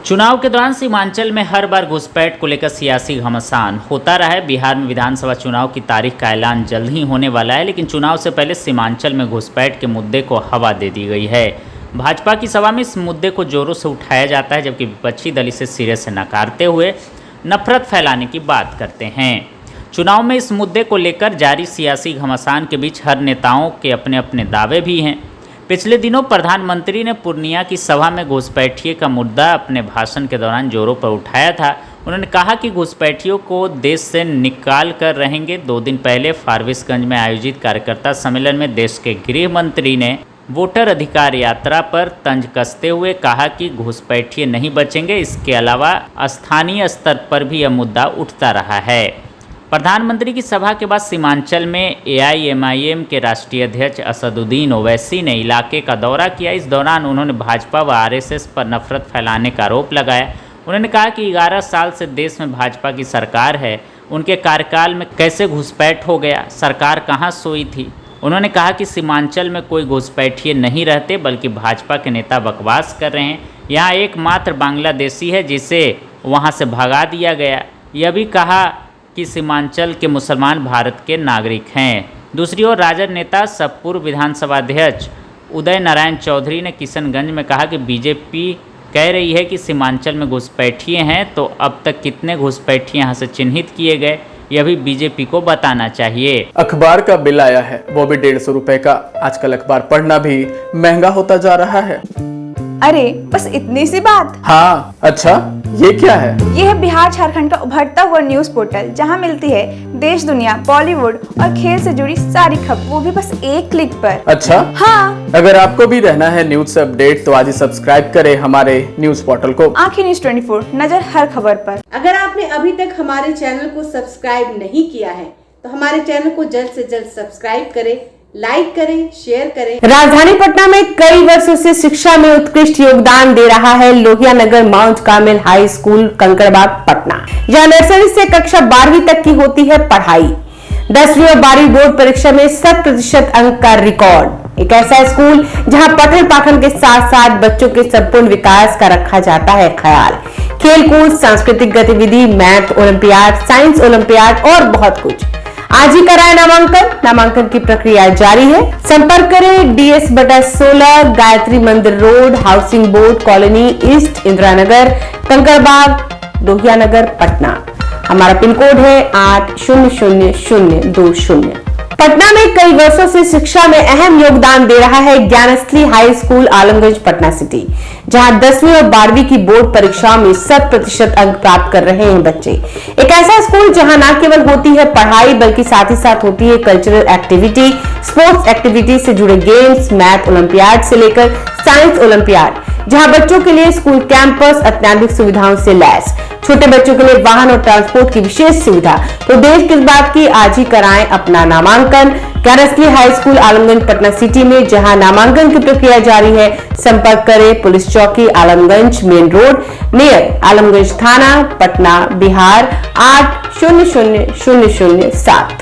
चुनाव के दौरान सीमांचल में हर बार घुसपैठ को लेकर सियासी घमासान होता रहा है। बिहार में विधानसभा चुनाव की तारीख का ऐलान जल्द ही होने वाला है, लेकिन चुनाव से पहले सीमांचल में घुसपैठ के मुद्दे को हवा दे दी गई है। भाजपा की सभा में इस मुद्दे को जोरों से उठाया जाता है, जबकि विपक्षी दल इसे सिरे से नकारते हुए नफरत फैलाने की बात करते हैं। चुनाव में इस मुद्दे को लेकर जारी सियासी घमासान के बीच हर नेताओं के अपने अपने दावे भी हैं। पिछले दिनों प्रधानमंत्री ने पूर्णिया की सभा में घुसपैठिए का मुद्दा अपने भाषण के दौरान जोरों पर उठाया था। उन्होंने कहा कि घुसपैठियों को देश से निकाल कर रहेंगे। 2 दिन पहले फारबिसगंज में आयोजित कार्यकर्ता सम्मेलन में देश के गृह मंत्री ने वोटर अधिकार यात्रा पर तंज कसते हुए कहा कि घुसपैठिए नहीं बचेंगे। इसके अलावा स्थानीय स्तर पर भी यह मुद्दा उठता रहा है। प्रधानमंत्री की सभा के बाद सीमांचल में AIMIM के राष्ट्रीय अध्यक्ष असदुद्दीन ओवैसी ने इलाके का दौरा किया। इस दौरान उन्होंने भाजपा व RSS पर नफरत फैलाने का आरोप लगाया। उन्होंने कहा कि 11 साल से देश में भाजपा की सरकार है, उनके कार्यकाल में कैसे घुसपैठ हो गया, सरकार कहाँ सोई थी। उन्होंने कहा कि सीमांचल में कोई घुसपैठिए नहीं रहते, बल्कि भाजपा के नेता बकवास कर रहे हैं। यहाँ एकमात्र बांग्लादेशी है जिसे वहाँ से भगा दिया गया। यह भी कहा कि सीमांचल के मुसलमान भारत के नागरिक हैं। दूसरी ओर राजद नेता सब पूर्व विधानसभा अध्यक्ष उदय नारायण चौधरी ने किशनगंज में कहा कि बीजेपी कह रही है कि सीमांचल में घुसपैठिए हैं, तो अब तक कितने घुसपैठिए यहाँ से चिन्हित किए गए, यह भी बीजेपी को बताना चाहिए। अखबार का बिल आया है, वो भी 150 रुपए का। आजकल अखबार पढ़ना भी महंगा होता जा रहा है। अरे बस इतनी सी बात। हाँ, अच्छा ये क्या है? ये है बिहार झारखंड का उभरता हुआ न्यूज पोर्टल, जहाँ मिलती है देश दुनिया, बॉलीवुड और खेल से जुड़ी सारी खबर, वो भी बस एक क्लिक पर। अच्छा हाँ, अगर आपको भी रहना है न्यूज से अपडेट तो आज ही सब्सक्राइब करें हमारे न्यूज पोर्टल को। आंखें न्यूज 24, नजर हर खबर पर। अगर आपने अभी तक हमारे चैनल को सब्सक्राइब नहीं किया है तो हमारे चैनल को जल्द से जल्द सब्सक्राइब करें, लाइक करें, शेयर करें। राजधानी पटना में कई वर्षों से शिक्षा में उत्कृष्ट योगदान दे रहा है Lohia Nagar Mount Carmel High School Kankarbagh Patna, जहां नर्सरी से कक्षा 12वीं तक की होती है पढ़ाई। 10वीं और 12वीं बोर्ड परीक्षा में 100% अंक का रिकॉर्ड। एक ऐसा स्कूल जहां पठन पाठन के साथ साथ बच्चों के संपूर्ण विकास का रखा जाता है ख्याल। खेलकूद, सांस्कृतिक गतिविधि, मैथ ओलंपियाड, साइंस ओलंपियाड और बहुत कुछ। आज ही कराए नामांकन की प्रक्रिया जारी है। संपर्क करें DS/16 Gayatri Mandir road, housing board colony east, Indira Nagar, Kankarbagh, Lohia Nagar, Patna. हमारा पिन कोड है 800020। पटना में कई वर्षों से शिक्षा में अहम योगदान दे रहा है Gyansthali high school Alamganj Patna city, जहां 10वीं और 12वीं की बोर्ड परीक्षाओं में 100% अंक प्राप्त कर रहे हैं बच्चे। एक ऐसा स्कूल जहां न केवल होती है पढ़ाई, बल्कि साथ ही साथ होती है कल्चरल एक्टिविटी, स्पोर्ट्स एक्टिविटी से जुड़े गेम्स, मैथ ओलंपियाड से लेकर साइंस ओलंपियाड, जहां बच्चों के लिए स्कूल कैंपस अत्याधुनिक सुविधाओं से लैस, छोटे बच्चों के लिए वाहन और ट्रांसपोर्ट की विशेष सुविधा। तो देर किस बात की, आज ही कराएं अपना नामांकन Gyansthali high school Alamganj Patna city में, जहां नामांकन की प्रक्रिया जारी है। संपर्क करें पुलिस चौकी Alamganj main road near Alamganj थाना, पटना, बिहार 800007।